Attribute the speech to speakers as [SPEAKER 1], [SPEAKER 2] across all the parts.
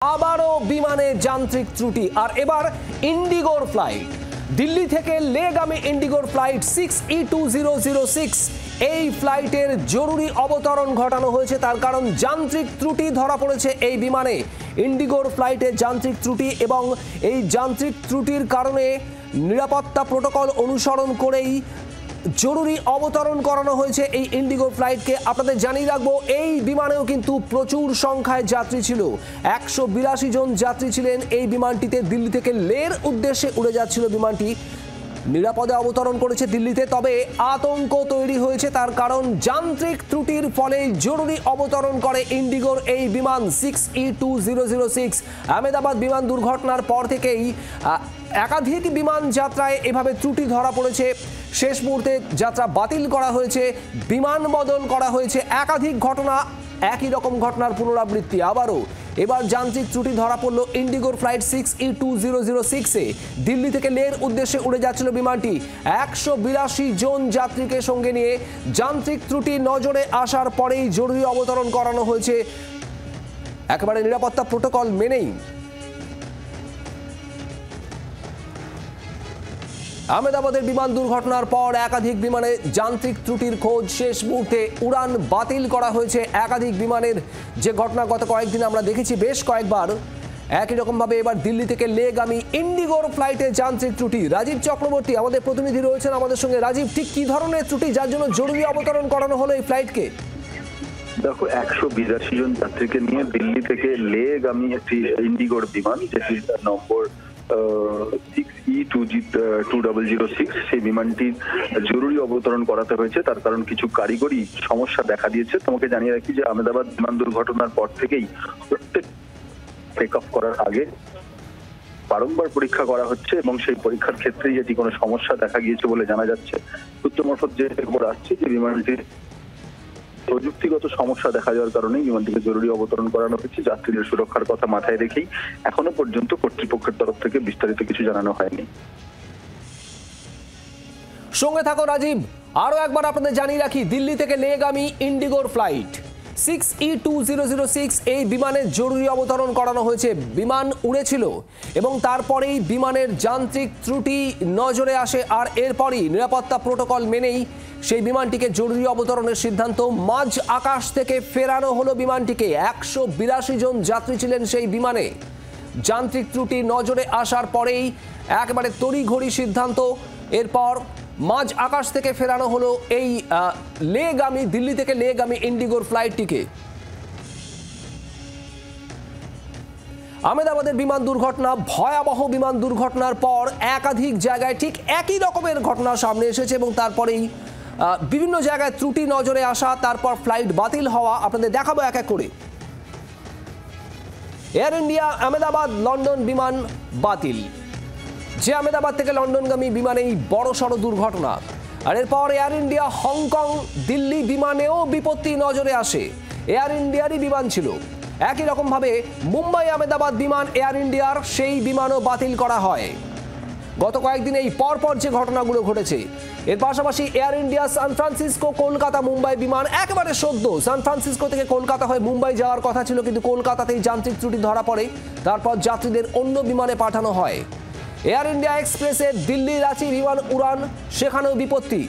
[SPEAKER 1] আবারও বিমানে যান্ত্রিক ত্রুটি আর এবার ইন্ডিগোর ফ্লাইট দিল্লি থেকে লেগামী ইন্ডিগোর ফ্লাইট 6E2006 এই ফ্লাইটের জরুরি অবতরণ ঘটানো হয়েছে। তার কারণ যান্ত্রিক ত্রুটি ধরা পড়েছে এই বিমানে। ইন্ডিগোর ফ্লাইটে যান্ত্রিক ত্রুটি এবং এই যান্ত্রিক ত্রুটির কারণে নিরাপত্তা প্রোটোকল অনুসরণ করেই জরুরি অবতরণ করানো হয়েছে এই ইন্ডিগো ফ্লাইটকে। আপনাদের জানিয়ে রাখবো এই বিমানেও কিন্তু প্রচুর সংখ্যায় যাত্রী ছিল। 182 জন যাত্রী ছিলেন এই বিমানটিতে। দিল্লি থেকে লের উদ্দেশ্যে উড়ে যাচ্ছিল বিমানটি। নিরাপদে অবতরণ করেছে দিল্লিতে, তবে আতঙ্ক তৈরি হয়েছে তার কারণ যান্ত্রিক ত্রুটির ফলে জরুরি অবতরণ করে ইন্ডিগোর এই বিমান 6E2006। আহমেদাবাদ বিমান দুর্ঘটনার পর থেকেই একাধিক বিমান যাত্রায় এভাবে ত্রুটি ধরা পড়েছে। শেষ মুহূর্তে যাত্রা বাতিল করা হয়েছে, বিমান বদল করা হয়েছে। একাধিক ঘটনা, একই রকম ঘটনার পুনরাবৃত্তি আবারও। এবার যান্ত্রিক ত্রুটি ধরা পড়ল ইন্ডিগোর ফ্লাইট 6E2006-এ। দিল্লি থেকে লের উদ্দেশ্যে উড়ে যাচ্ছিল বিমানটি। 182 জন যাত্রীকে সঙ্গে নিয়ে যান্ত্রিক ত্রুটি নজরে আসার পরেই জরুরি অবতরণ করানো হয়েছে একেবারে নিরাপত্তা প্রোটোকল মেনেই। আহমেদাবাদের বিমান দুর্ঘটনার পর একাধিক বিমানে যান্ত্রিক ত্রুটির খোঁজ। শেষ মুহূর্তে উড়ান বাতিল করা হয়েছে একাধিক বিমানের। যে ঘটনা গত কয়েকদিন আমরা দেখেছি বেশ কয়েকবার, একই রকমভাবে এবার দিল্লি থেকে লেগামী ইন্ডিগোর ফ্লাইটে যান্ত্রিক ত্রুটি। রাজীব চক্রবর্তী আমাদের প্রতিনিধি রয়েছেন আমাদের সঙ্গে। রাজীব, ঠিক কি ধরনের ত্রুটি যার জন্য জরুরি অবতরণ করানো হলো এই ফ্লাইটকে?
[SPEAKER 2] দেখো, 182 জন যাত্রীকে নিয়ে দিল্লি থেকে লেগামী একটি ইন্ডিগোর বিমান, যেটির নম্বর 6E2006, সেই বিমানটির জরুরি অবতরণ করাতে হয়েছে। তার কারণ কিছু কারিগরি সমস্যা দেখা দিয়েছে। তোমাকে জানিয়ে রাখি যে আহমেদাবাদ বিমান দুর্ঘটনার পর থেকেই প্রত্যেক টেক অফ করার আগে বারংবার পরীক্ষা করা হচ্ছে এবং সেই পরীক্ষার ক্ষেত্রেই এটি কোনো সমস্যা দেখা গিয়েছে বলে জানা যাচ্ছে। সূত্র মারফত যে খবর আসছে যে বিমানটির প্রযুক্তিগত সমস্যা দেখা যাওয়ার কারণে বিমানটিকে জরুরি অবতরণ করানো হয়েছে। যাত্রীদের সুরক্ষার কথা মাথায় রেখেই এখনো পর্যন্ত কর্তৃপক্ষের তরফ থেকে বিস্তারিত কিছু জানানো হয়নি।
[SPEAKER 1] সঙ্গে থাকো রাজীব। আরো একবার আপনাদের জানিয়ে রাখি, দিল্লি থেকে লেগামী ইন্ডিগোর ফ্লাইট 6E2006 এই বিমানের জরুরি অবতরণ করানো হয়েছে। বিমান উড়েছিল এবং তারপরেই বিমানের যান্ত্রিক ত্রুটি নজরে আসে আর এরপরই নিরাপত্তা প্রোটোকল মেনেই সেই বিমানটিকে জরুরি অবতরণের সিদ্ধান্ত। মাঝ আকাশ থেকে ফেরানো হলো বিমানটিকে। 182 জন যাত্রী ছিলেন সেই বিমানে। যান্ত্রিক ত্রুটি নজরে আসার পরেই একেবারে তড়িঘড়ি সিদ্ধান্ত। এরপর মাঝ আকাশ থেকে ফেরানো হলো এই লেগামী দিল্লি থেকে লেগামী ইন্ডিগোর ফ্লাইটটিকে। আহমেদাবাদের বিমান দুর্ঘটনা, ভয়াবহ বিমান দুর্ঘটনার পর একাধিক জায়গায় ঠিক একই রকমের ঘটনা সামনে এসেছে এবং তারপরেই বিভিন্ন জায়গায় ত্রুটি নজরে আসা, তারপর ফ্লাইট বাতিল হওয়া। আপনাদের দেখাবো এক এক করে। এয়ার ইন্ডিয়া আহমেদাবাদ লন্ডন বিমান বাতিল। যে আহমেদাবাদ থেকে লন্ডনগামী বিমানেই বড় সড় দুর্ঘটনা। আর এরপর এয়ার ইন্ডিয়া হংকং দিল্লি বিমানেও বিপত্তি নজরে আসে। এয়ার ইন্ডিয়ারই বিমান ছিল। একই রকমভাবে মুম্বাই আহমেদাবাদ বিমান এয়ার ইন্ডিয়ার, সেই বিমানও বাতিল করা হয়। গত কয়েকদিন এই পরপর যে ঘটনাগুলো ঘটেছে। এর পাশাপাশি Air India San Francisco Kolkata Mumbai বিমান একেবারে সদ্য সান ফ্রান্সিসকো থেকে কলকাতা হয়ে মুম্বাই যাওয়ার কথা ছিল, কিন্তু কলকাতাতেই যান্ত্রিক ত্রুটি ধরা পড়ে। তারপর যাত্রীদের অন্য বিমানে পাঠানো হয়। এয়ার ইন্ডিয়া এক্সপ্রেসের দিল্লি রাঁচি বিমান উড়ান, সেখানেও বিপত্তি।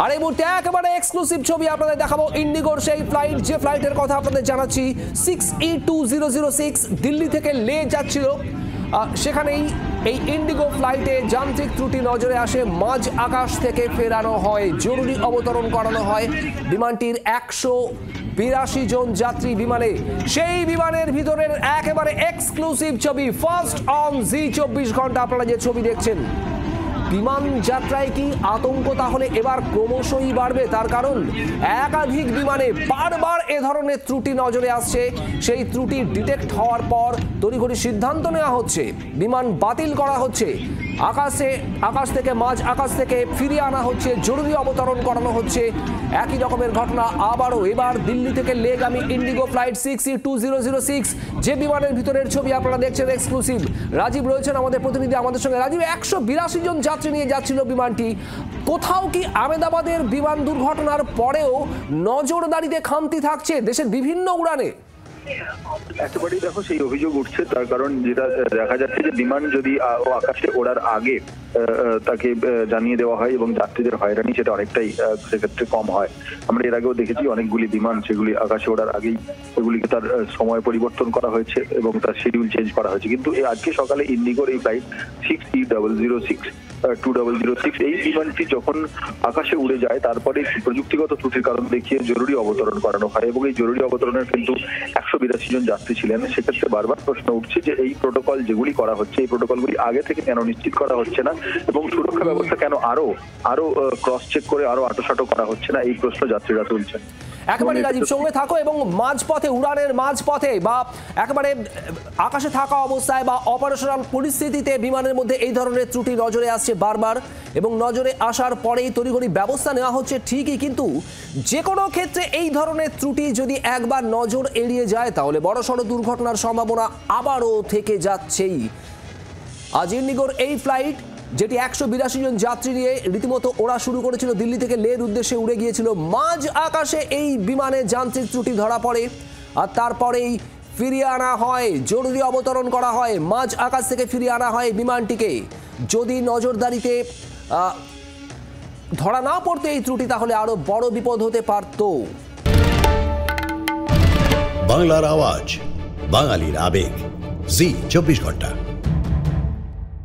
[SPEAKER 1] আর এই মুহূর্তে একেবারে এক্সক্লুসিভ ছবি আপনাদের দেখাবো ইন্ডিগোর সেই ফ্লাইট, যে ফ্লাইটের কথা আপনাদের জানাচ্ছি। 6E2006 দিল্লি থেকে লে যাচ্ছিল। সেখানেই এই ইন্ডিগো ফ্লাইটে যান্ত্রিক ত্রুটি নজরে আসে। মাঝ আকাশ থেকে ফেরানো হয়, জরুরি অবতরণ করানো হয় বিমানটির। 182 জন যাত্রী বিমানে। সেই বিমানের ভিতরের একেবারে এক্সক্লুসিভ ছবি, ফার্স্ট অন জি24 ঘন্টা। আপনারা যে ছবি দেখছেন, বিমান যাত্রায় কি আতঙ্ক তাহলে এবার ক্রমশই বাড়বে? তার কারণ একাধিক বিমানে বারবার এ ধরনের ত্রুটি নজরে আসছে। সেই ত্রুটি ডিটেক্ট হওয়ার পর তড়িঘড়ি সিদ্ধান্ত নেওয়া হচ্ছে, বিমান বাতিল করা হচ্ছে। আকাশ থেকে মাঝ আকাশ থেকে ফিরিয়ে আনা হচ্ছে, জরুরি অবতরণ করানো হচ্ছে। একই রকমের ঘটনা আবারও এবার দিল্লি থেকে লেগামী ইন্ডিগো ফ্লাইট 6E2006, যে বিমানের ভিতরের ছবি আপনারা দেখছেন এক্সক্লুসিভ। রাজীব রয়েছেন আমাদের প্রতিনিধি আমাদের সঙ্গে। রাজীব, 182 জন যাত্রী নিয়ে যাচ্ছিল বিমানটি। কোথাও কি আহমেদাবাদের বিমান দুর্ঘটনার পরেও নজরদারিতে খামতি থাকছে দেশের বিভিন্ন উড়ানে?
[SPEAKER 2] একেবারেই দেখো সেই অভিযোগ উঠছে, তার কারণ যেটা দেখা যাচ্ছে যে বিমান যদি আকাশে ওড়ার আগে তাকে জানিয়ে দেওয়া হয় এবং যাত্রীদের হয়রানি সেটা অনেকটাই সেক্ষেত্রে কম হয়। আমরা এর আগেও দেখেছি অনেকগুলি বিমান সেগুলি আকাশে ওড়ার আগেই সেগুলিকে তার সময় পরিবর্তন করা হয়েছে এবং তার শিডিউল চেঞ্জ করা হয়েছে। কিন্তু আজকে সকালে ইন্ডিগোর এই ফ্লাইট 6E006 এই বিমানটি যখন আকাশে উড়ে যায় তারপরে প্রযুক্তিগত ত্রুটির কারণ দেখিয়ে জরুরি অবতরণ করানো হয় এবং এই জরুরি অবতরণের কিন্তু 182 জন যাত্রী ছিলেন। সেক্ষেত্রে বারবার প্রশ্ন উঠছে যে এই প্রোটোকল যেগুলি করা হচ্ছে এই প্রোটোকলগুলি আগে থেকে কেন নিশ্চিত করা হচ্ছে না এবং সুরক্ষা ব্যবস্থা কেন আরো ক্রস চেক করে আরো আঁটোসাঁটো করা হচ্ছে না, এই প্রশ্ন যাত্রীরা তুলছেন।
[SPEAKER 1] একেবারে রাজীব সঙ্গে থাকো এবং মাঝপথে উড়ানের মাঝপথে বা একেবারে আকাশে থাকা অবস্থায় বা অপারেশনাল পরিস্থিতিতে বিমানের মধ্যে এই ধরনের ত্রুটি নজরে আসছে বারবার এবং নজরে আসার পরেই তড়িঘড়ি ব্যবস্থা নেওয়া হচ্ছে ঠিকই, কিন্তু যে কোনো ক্ষেত্রে এই ধরনের ত্রুটি যদি একবার নজর এড়িয়ে যায় তাহলে বড়সড় দুর্ঘটনার সম্ভাবনা আবারও থেকে যাচ্ছেই। আজ ইন্ডিগোর এই ফ্লাইট যেটি 182 জন যাত্রী নিয়ে রীতিমতো ওড়া শুরু করেছিল দিল্লি থেকে লের উদ্দেশ্যে উড়ে গিয়েছিল, মাঝ আকাশে এই বিমানে যান্ত্রিক ত্রুটি ধরা পড়ে আর তারপরেই ফিরিয়ে আনা হয়, জরুরি অবতরণ করা হয়, মাঝ আকাশ থেকে ফিরিয়ে আনা হয় বিমানটিকে। যদি নজরদারিতে ধরা না পড়তো এই ত্রুটি তাহলে আরো বড় বিপদ হতে পারত।
[SPEAKER 3] বাংলার আওয়াজ, বাঙালির আবেগ, জি 24 ঘন্টা।